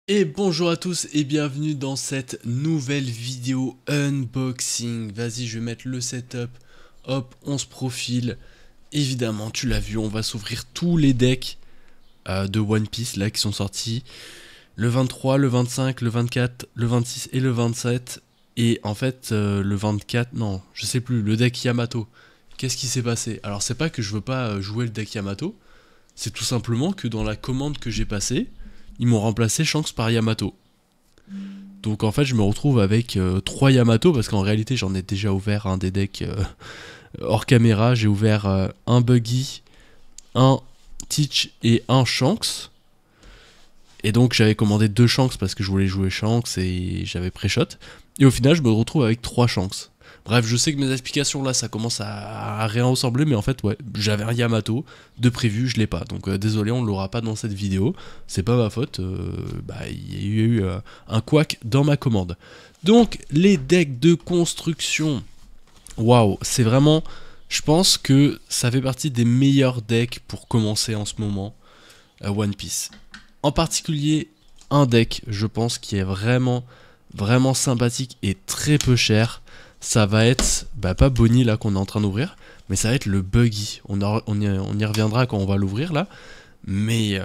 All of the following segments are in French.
Et bonjour à tous et bienvenue dans cette nouvelle vidéo unboxing. Vas-y, je vais mettre le setup. Hop, on se profile. Évidemment, tu l'as vu, on va s'ouvrir tous les decks de One Piece là qui sont sortis. Le 23, le 25, le 24, le 26 et le 27. Et en fait, le 24, non, je sais plus, le deck Yamato. Qu'est-ce qui s'est passé? Alors, c'est pas que je veux pas jouer le deck Yamato. C'est tout simplement que dans la commande que j'ai passée, ils m'ont remplacé Shanks par Yamato. Donc en fait je me retrouve avec 3 Yamato parce qu'en réalité j'en ai déjà ouvert un des decks hors caméra. J'ai ouvert un Buggy, un Teach et un Shanks. Et donc j'avais commandé 2 Shanks parce que je voulais jouer Shanks et j'avais pré-shot. Et au final je me retrouve avec 3 Shanks. Bref, je sais que mes explications là ça commence à rien ressembler, mais en fait ouais, j'avais un Yamato de prévu, je l'ai pas. Donc désolé, on l'aura pas dans cette vidéo. C'est pas ma faute, il y a eu un couac dans ma commande. Donc les decks de construction, waouh, c'est vraiment, je pense que ça fait partie des meilleurs decks pour commencer en ce moment One Piece. En particulier un deck, je pense, qui est vraiment sympathique et très peu cher. Ça va être, pas Bonnie là qu'on est en train d'ouvrir, mais ça va être le Buggy. On y reviendra quand on va l'ouvrir là. Mais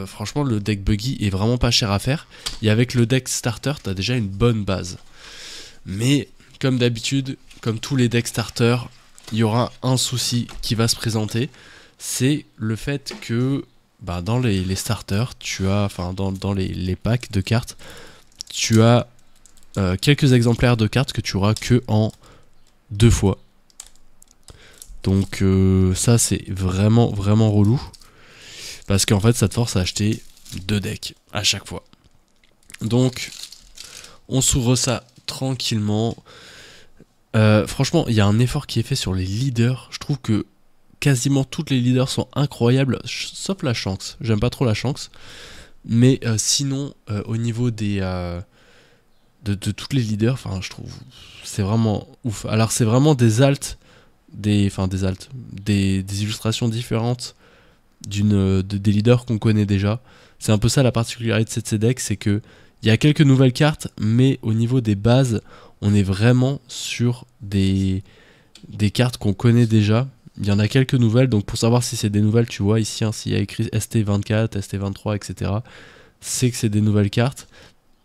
franchement, le deck Buggy est vraiment pas cher à faire. Et avec le deck Starter, t'as déjà une bonne base. Mais comme d'habitude, comme tous les decks Starter, il y aura un souci qui va se présenter. C'est le fait que dans les starters, tu as, enfin dans les packs de cartes, tu as quelques exemplaires de cartes que tu auras que en 2 fois. Donc ça c'est vraiment relou. Parce qu'en fait ça te force à acheter 2 decks à chaque fois. Donc on s'ouvre ça tranquillement. Franchement il y a un effort qui est fait sur les leaders. Je trouve que quasiment toutes les leaders sont incroyables. Sauf la Shanks. J'aime pas trop la Shanks. Mais sinon au niveau des... de toutes les leaders, enfin je trouve c'est vraiment ouf. Alors c'est vraiment des alts, des illustrations différentes des leaders qu'on connaît déjà. C'est un peu ça la particularité de ces decks, c'est que il y a quelques nouvelles cartes, mais au niveau des bases, on est vraiment sur des cartes qu'on connaît déjà. Il y en a quelques nouvelles, donc pour savoir si c'est des nouvelles, tu vois ici, s'il y a écrit ST24, ST23, etc., c'est que c'est des nouvelles cartes.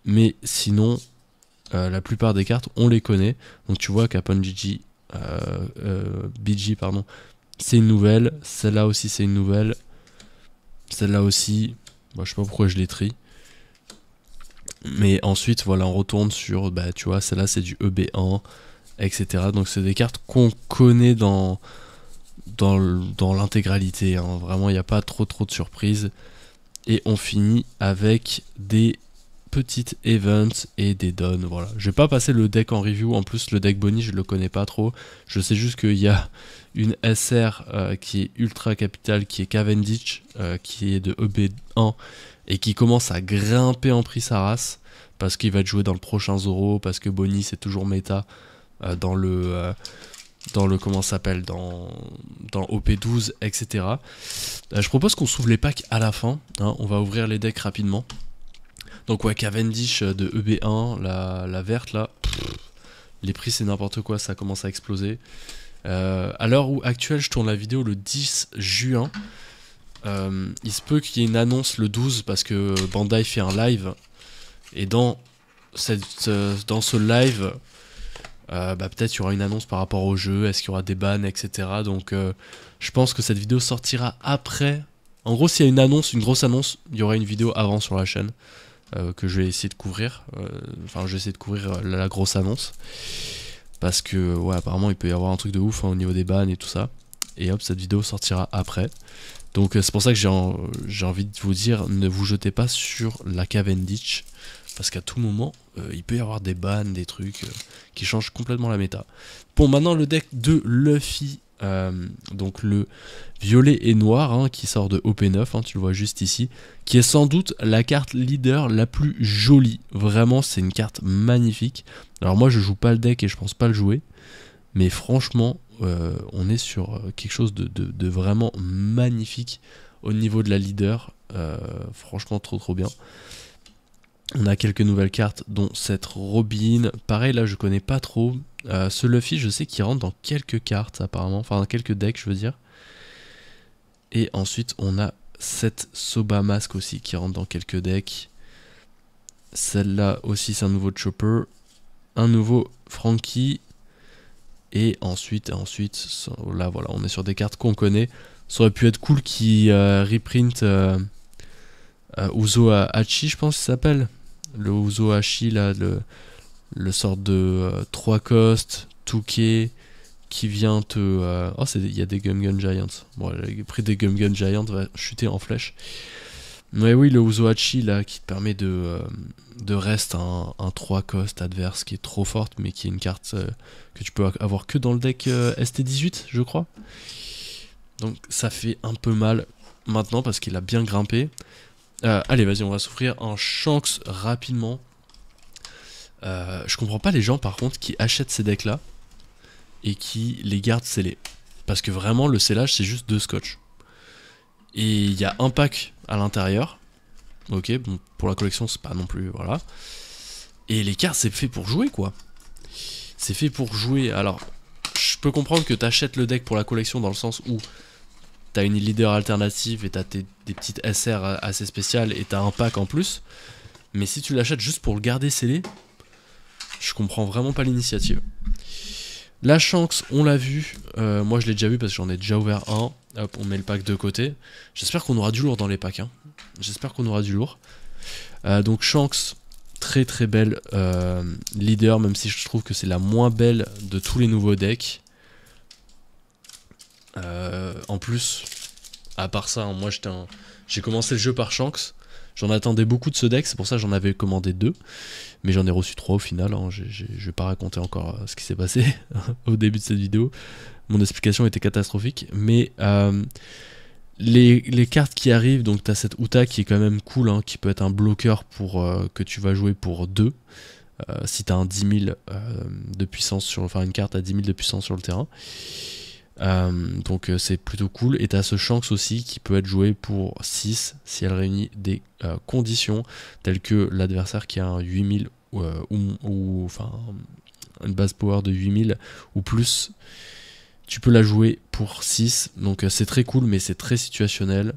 Mais sinon, la plupart des cartes, on les connaît. Donc tu vois Capon BG, pardon, c'est une nouvelle. Celle-là aussi, c'est une nouvelle. Celle-là aussi, moi je sais pas pourquoi je les trie. Mais ensuite, voilà, on retourne sur, tu vois, celle-là c'est du EB1, etc. Donc c'est des cartes qu'on connaît dans l'intégralité. Hein. Vraiment, il n'y a pas trop de surprises. Et on finit avec des petites events et des dons. Voilà. Je vais pas passer le deck en review. En plus, le deck Bonnie, je le connais pas trop. Je sais juste qu'il y a une SR qui est ultra capitale, qui est Cavendish, qui est de EB1 et qui commence à grimper en prix sa race parce qu'il va être joué dans le prochain Zoro, parce que Bonnie c'est toujours méta dans le comment ça s'appelle, dans OP12, etc. Je propose qu'on s'ouvre les packs à la fin. Hein. On va ouvrir les decks rapidement. Donc ouais, Cavendish de EB1, la verte là, les prix c'est n'importe quoi, ça commence à exploser. À l'heure où actuelle je tourne la vidéo le 10 juin, il se peut qu'il y ait une annonce le 12 parce que Bandai fait un live. Et dans ce live, peut-être il y aura une annonce par rapport au jeu, est-ce qu'il y aura des bans, etc. Donc je pense que cette vidéo sortira après. En gros, s'il y a une annonce, une grosse annonce, il y aura une vidéo avant sur la chaîne. Que je vais essayer de couvrir. Enfin, je vais essayer de couvrir la grosse annonce. Parce que, ouais, apparemment, il peut y avoir un truc de ouf au niveau des bans et tout ça. Et hop, cette vidéo sortira après. Donc, c'est pour ça que j'ai envie de vous dire, ne vous jetez pas sur la Cavendish. Parce qu'à tout moment, il peut y avoir des bans, des trucs qui changent complètement la méta. Bon, maintenant, le deck de Luffy. Donc le violet et noir hein, qui sort de OP9, hein, tu le vois juste ici, qui est sans doute la carte leader la plus jolie. Vraiment, c'est une carte magnifique. Alors moi, je joue pas le deck et je pense pas le jouer, mais franchement, on est sur quelque chose de vraiment magnifique au niveau de la leader. franchement trop bien. On a quelques nouvelles cartes, dont cette Robin. Pareil, là, je connais pas trop. Ce Luffy, je sais qu'il rentre dans quelques cartes, apparemment. Enfin, dans quelques decks, je veux dire. Et ensuite, on a cette Soba Mask aussi, qui rentre dans quelques decks. Celle-là aussi, c'est un nouveau Chopper. Un nouveau Frankie. Et ensuite, là, voilà, on est sur des cartes qu'on connaît. Ça aurait pu être cool qui reprint Uzo Hachi, je pense qu'il s'appelle. Le Uzo Hachi, là, le sort de 3 cost, Touquet, qui vient te... Oh, il y a des Gum Giants. Bon, le prix des Gum Giants va chuter en flèche. Mais oui, le Uzo Hachi, là, qui te permet de reste un 3 cost adverse qui est trop forte, mais qui est une carte que tu peux avoir que dans le deck ST18, je crois. Donc ça fait un peu mal maintenant parce qu'il a bien grimpé. Allez, vas-y, on va s'offrir un Shanks rapidement. Je comprends pas les gens, par contre, qui achètent ces decks-là et qui les gardent scellés. Parce que vraiment, le scellage, c'est juste 2 scotch. Et il y a un pack à l'intérieur. Ok, bon, pour la collection, c'est pas non plus... Voilà. Et les cartes, c'est fait pour jouer, quoi. C'est fait pour jouer. Alors, je peux comprendre que t'achètes le deck pour la collection dans le sens où t'as une leader alternative et t'as des petites SR assez spéciales et t'as un pack en plus. Mais si tu l'achètes juste pour le garder scellé, je comprends vraiment pas l'initiative. La Shanks, on l'a vu. Moi, je l'ai déjà vu parce que j'en ai déjà ouvert un. Hop, on met le pack de côté. J'espère qu'on aura du lourd dans les packs. Hein. J'espère qu'on aura du lourd. Donc Shanks, très belle leader, même si je trouve que c'est la moins belle de tous les nouveaux decks. En plus, à part ça, hein, moi j'ai commencé le jeu par Shanks. J'en attendais beaucoup de ce deck, c'est pour ça que j'en avais commandé 2. Mais j'en ai reçu 3 au final. Hein. Je vais pas raconter encore ce qui s'est passé au début de cette vidéo. Mon explication était catastrophique. Mais les cartes qui arrivent, donc tu as cette Uta qui est quand même cool, hein, qui peut être un bloqueur pour que tu vas jouer pour 2. Si tu as un 10 000 de puissance, enfin une carte à 10 000 de puissance sur le terrain. Donc c'est plutôt cool. Et tu as ce Shanks aussi qui peut être joué pour 6 si elle réunit des conditions telles que l'adversaire qui a un 8000 ou enfin une base power de 8000 ou plus. Tu peux la jouer pour 6. Donc c'est très cool, mais c'est très situationnel.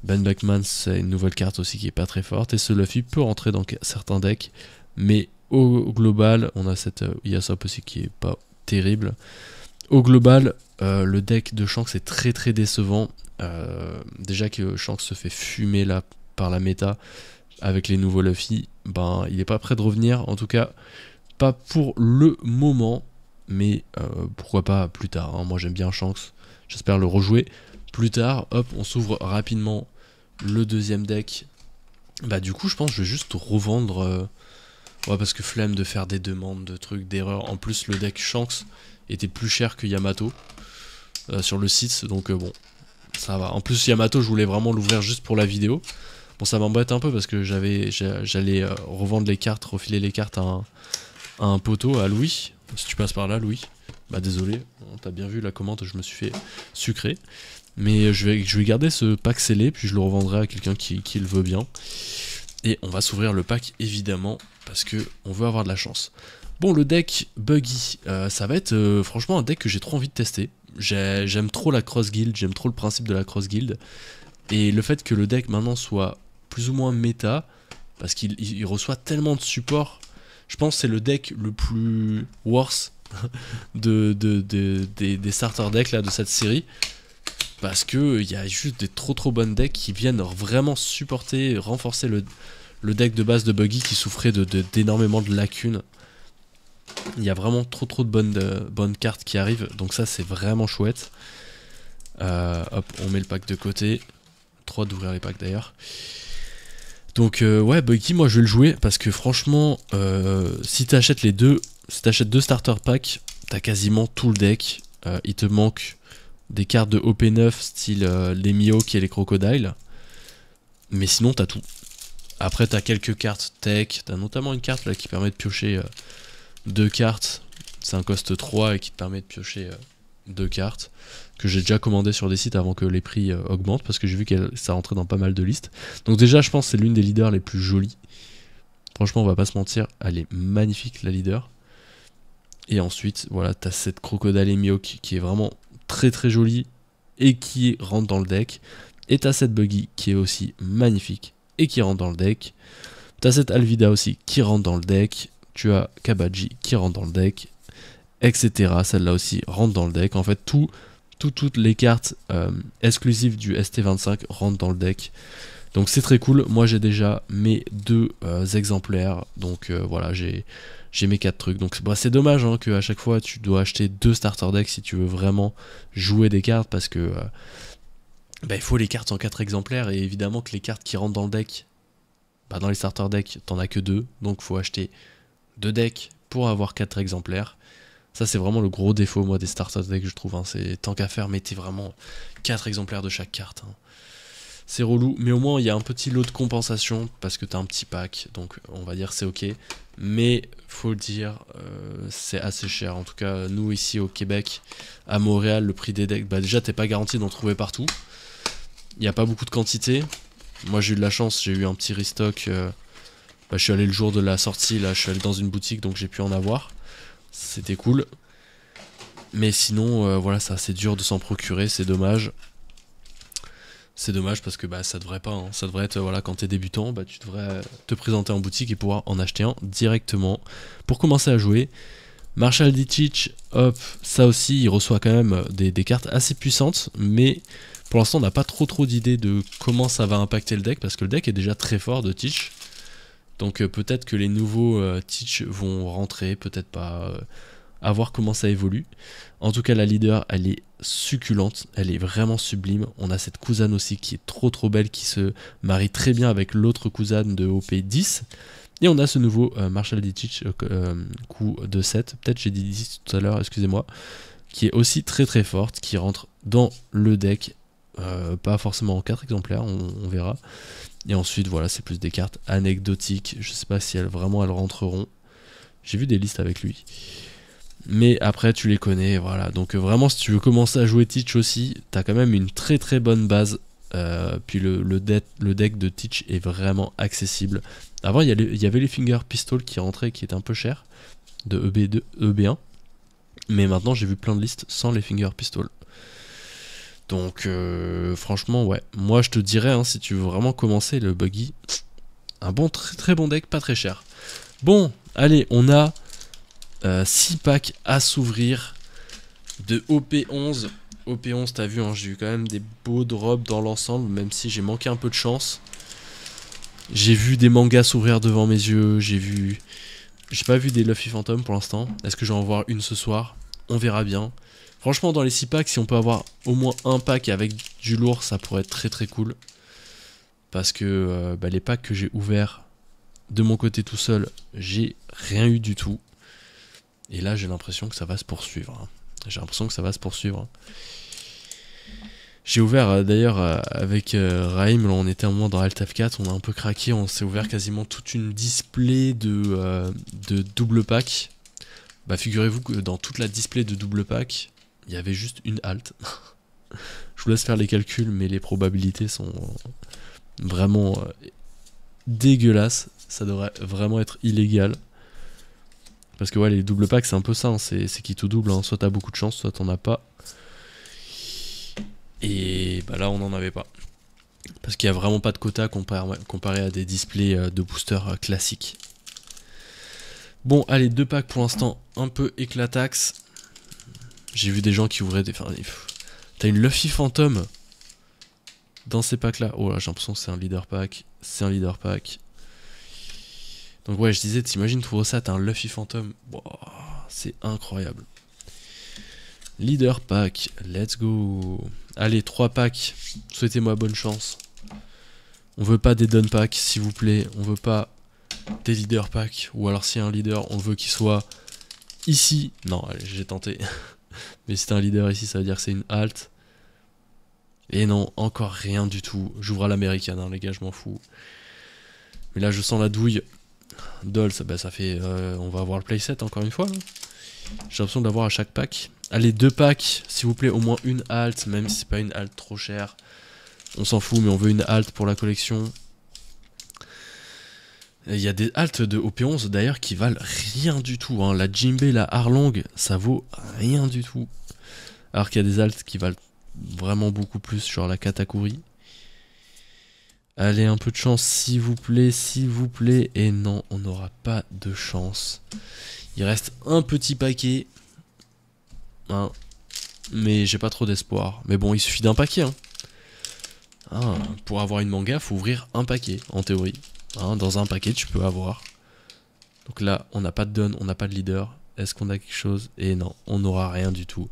Ben Beckman, c'est une nouvelle carte aussi qui est pas très forte. Et ce Luffy peut rentrer dans certains decks. Mais au global, on a cette Yasop aussi qui est pas terrible. Au global, le deck de Shanks est très décevant. Déjà que Shanks se fait fumer là par la méta avec les nouveaux Luffy, ben il est pas prêt de revenir, en tout cas pas pour le moment, mais pourquoi pas plus tard. Hein. Moi j'aime bien Shanks, j'espère le rejouer plus tard. Hop, on s'ouvre rapidement le deuxième deck. Bah du coup je pense que je vais juste revendre, ouais, parce que flemme de faire des demandes de trucs, d'erreurs. En plus le deck Shanks était plus cher que Yamato sur le site, donc bon, ça va. En plus Yamato, je voulais vraiment l'ouvrir juste pour la vidéo. Bon, ça m'embête un peu parce que j'allais revendre les cartes, refiler les cartes à un poteau, à Louis. Si tu passes par là, Louis, bah désolé, t'as bien vu la commande, je me suis fait sucrer. Mais je vais garder ce pack scellé, puis je le revendrai à quelqu'un qui le veut bien. Et on va s'ouvrir le pack évidemment, parce que on veut avoir de la chance. Bon, le deck Buggy, ça va être franchement un deck que j'ai trop envie de tester. J'aime trop la cross guild, j'aime trop le principe de la cross guild. Et le fait que le deck maintenant soit plus ou moins méta, parce qu'il reçoit tellement de support, je pense que c'est le deck le plus worse des starter decks là, de cette série. Parce que il y a juste des trop bonnes decks qui viennent vraiment supporter, renforcer le deck de base de Buggy qui souffrait d'énormément de lacunes. Il y a vraiment trop de bonnes cartes qui arrivent, donc ça c'est vraiment chouette. Hop, on met le pack de côté. Trop d'ouvrir les packs d'ailleurs. Donc ouais, Buggy, moi je vais le jouer parce que franchement, si t'achètes deux starter packs, t'as quasiment tout le deck. Il te manque des cartes de OP9 style les Mihawk et les Crocodiles, mais sinon t'as tout. Après t'as quelques cartes tech, t'as notamment une carte là qui permet de piocher 2 cartes, c'est un cost 3 et qui te permet de piocher 2 cartes que j'ai déjà commandé sur des sites avant que les prix augmentent, parce que j'ai vu que ça rentrait dans pas mal de listes. Donc déjà, je pense que c'est l'une des leaders les plus jolies. Franchement, on va pas se mentir, elle est magnifique, la leader. Et ensuite, voilà, t'as cette Crocodile et Mihawk qui est vraiment très très jolie et qui rentre dans le deck. Et t'as cette Buggy qui est aussi magnifique et qui rentre dans le deck. T'as cette Alvida aussi qui rentre dans le deck. Tu as Kabaji qui rentre dans le deck, etc. Celle-là aussi rentre dans le deck. En fait, toutes les cartes exclusives du ST25 rentrent dans le deck. Donc c'est très cool. Moi j'ai déjà mes 2 exemplaires. Donc voilà, j'ai mes 4 trucs. Donc bah, c'est dommage hein, qu'à chaque fois tu dois acheter 2 starter decks si tu veux vraiment jouer des cartes, parce que bah, il faut les cartes en 4 exemplaires. Et évidemment que les cartes qui rentrent dans le deck, bah, dans les starter decks, t'en as que 2. Donc faut acheter 2 decks pour avoir 4 exemplaires. Ça c'est vraiment le gros défaut moi des starter decks, je trouve. Hein. C'est tant qu'à faire, mettez vraiment 4 exemplaires de chaque carte. Hein. C'est relou, mais au moins il y a un petit lot de compensation parce que t'as un petit pack, donc on va dire c'est ok. Mais faut le dire, c'est assez cher. En tout cas, nous ici au Québec, à Montréal, le prix des decks, bah déjà t'es pas garanti d'en trouver partout. Il n'y a pas beaucoup de quantité. Moi j'ai eu de la chance, j'ai eu un petit restock. Bah, je suis allé le jour de la sortie, là je suis allé dans une boutique donc j'ai pu en avoir. C'était cool. Mais sinon, voilà, c'est assez dur de s'en procurer, c'est dommage. C'est dommage parce que bah, ça devrait pas, hein. Ça devrait être, voilà, quand t'es débutant, bah, tu devrais te présenter en boutique et pouvoir en acheter un directement pour commencer à jouer. Marshall Dietrich, hop, ça aussi, il reçoit quand même des cartes assez puissantes, mais pour l'instant, on n'a pas trop d'idées de comment ça va impacter le deck, parce que le deck est déjà très fort de Teach. Donc peut-être que les nouveaux Teach vont rentrer, peut-être pas, à voir comment ça évolue. En tout cas, la leader, elle est succulente, elle est vraiment sublime. On a cette cousine aussi qui est trop belle, qui se marie très bien avec l'autre cousine de OP10. Et on a ce nouveau Marshall Dietrich coup de 7, peut-être j'ai dit 10 tout à l'heure, excusez-moi, qui est aussi très forte, qui rentre dans le deck, pas forcément en 4 exemplaires, on verra. Et ensuite, voilà, c'est plus des cartes anecdotiques, je sais pas si elles rentreront. J'ai vu des listes avec lui. Mais après tu les connais, voilà. Donc vraiment si tu veux commencer à jouer Teach aussi, t'as quand même une très bonne base. Puis le deck de Teach est vraiment accessible. Avant il y avait les Finger Pistol qui rentraient, qui étaient un peu chers, de EB2, EB1. Mais maintenant j'ai vu plein de listes sans les Finger Pistol. Donc franchement ouais, moi je te dirais hein, si tu veux vraiment commencer le Buggy, un bon très bon deck, pas très cher. Bon, allez, on a 6 packs à s'ouvrir de OP11. OP11, t'as vu, hein, j'ai eu quand même des beaux drops dans l'ensemble, même si j'ai manqué un peu de chance. J'ai vu des mangas s'ouvrir devant mes yeux, j'ai pas vu des Luffy Phantom pour l'instant. Est-ce que je vais en voir une ce soir? On verra bien. Franchement, dans les 6 packs, si on peut avoir au moins un pack avec du lourd, ça pourrait être très cool. Parce que bah, les packs que j'ai ouverts de mon côté tout seul, j'ai rien eu du tout. Et là, j'ai l'impression que ça va se poursuivre. Hein. J'ai l'impression que ça va se poursuivre. Hein. J'ai ouvert d'ailleurs avec Raïm, on était un moment dans Alt F4, on a un peu craqué, on s'est ouvert quasiment toute une display de double pack. Bah figurez-vous que dans toute la display de double pack, il y avait juste une Alt. Je vous laisse faire les calculs, mais les probabilités sont vraiment dégueulasses. Ça devrait vraiment être illégal. Parce que ouais, les double packs c'est un peu ça, hein. C'est qui tout double, hein. Soit t'as beaucoup de chance, soit t'en as pas. Et bah là on n'en avait pas. Parce qu'il n'y a vraiment pas de quota comparé à des displays de booster classiques. Bon allez, 2 packs pour l'instant un peu éclatax. J'ai vu des gens qui ouvraient des... Enfin, t'as une Luffy Phantom dans ces packs là. Oh là, j'ai l'impression que c'est un leader pack. C'est un leader pack. Donc ouais, je disais, t'imagines, tu ouvres ça, t'as un Luffy Phantom. Wow, c'est incroyable. Leader pack, let's go. Allez, 3 packs. Souhaitez-moi bonne chance. On veut pas des Don packs, s'il vous plaît. On veut pas des leader packs. Ou alors si y a un leader, on veut qu'il soit ici. Non, allez, j'ai tenté. Mais si t'as un leader ici, ça veut dire que c'est une alt. Et non, encore rien du tout. J'ouvre à l'américaine, hein, les gars, je m'en fous. Mais là, je sens la douille. Doll, ça fait... on va avoir le playset encore une fois. Là. J'ai l'impression d'avoir à chaque pack. Allez, 2 packs, s'il vous plaît, au moins une halte, même si c'est pas une halte trop chère. On s'en fout, mais on veut une halte pour la collection. Il y a des haltes de OP11 d'ailleurs qui valent rien du tout. Hein. La Jimbe, la Arlong, ça vaut rien du tout. Alors qu'il y a des haltes qui valent vraiment beaucoup plus, genre la Katakuri. Allez, un peu de chance, s'il vous plaît, s'il vous plaît. Et non, on n'aura pas de chance. Il reste un petit paquet. Hein. Mais j'ai pas trop d'espoir. Mais bon, il suffit d'un paquet. Hein. Ah, pour avoir une manga, faut ouvrir un paquet, en théorie. Hein, dans un paquet, tu peux avoir. Donc là, on n'a pas de don, on n'a pas de leader. Est-ce qu'on a quelque chose? Et non, on n'aura rien du tout.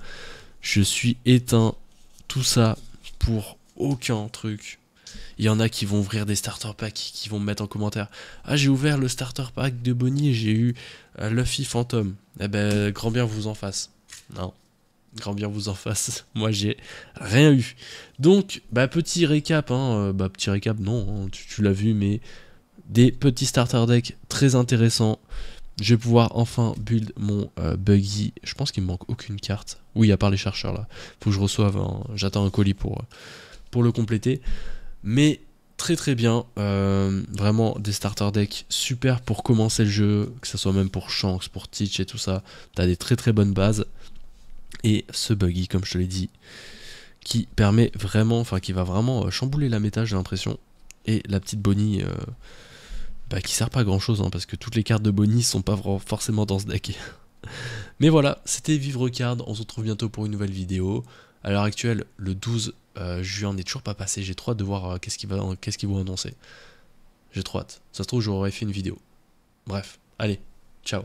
Je suis éteint. Tout ça pour aucun truc. Il y en a qui vont ouvrir des starter packs, qui vont me mettre en commentaire. Ah, j'ai ouvert le starter pack de Bonnie et j'ai eu Luffy Phantom. Eh ben, grand bien vous en fasse. Non. Grand bien vous en fasse. Moi, j'ai rien eu. Donc, bah, petit récap. Hein, petit récap, non. Hein, tu l'as vu, mais des petits starter decks très intéressants. Je vais pouvoir enfin build mon buggy. Je pense qu'il me manque aucune carte. Oui, à part les chercheurs là. Faut que je reçoive. J'attends un colis pour le compléter. Mais très très bien. Vraiment des starter decks super pour commencer le jeu. Que ce soit même pour Shanks, pour Teach et tout ça. T'as des très très bonnes bases. Et ce buggy, comme je te l'ai dit, qui permet vraiment, enfin qui va vraiment chambouler la méta, j'ai l'impression. Et la petite Bonnie, qui sert pas à grand chose, hein, parce que toutes les cartes de Bonnie sont pas forcément dans ce deck. Mais voilà, c'était Vivre Card, on se retrouve bientôt pour une nouvelle vidéo. À l'heure actuelle, le 12 juin n'est toujours pas passé, j'ai trop hâte de voir qu'est-ce qu'ils vont annoncer. J'ai trop hâte, ça se trouve j'aurais fait une vidéo. Bref, allez, ciao.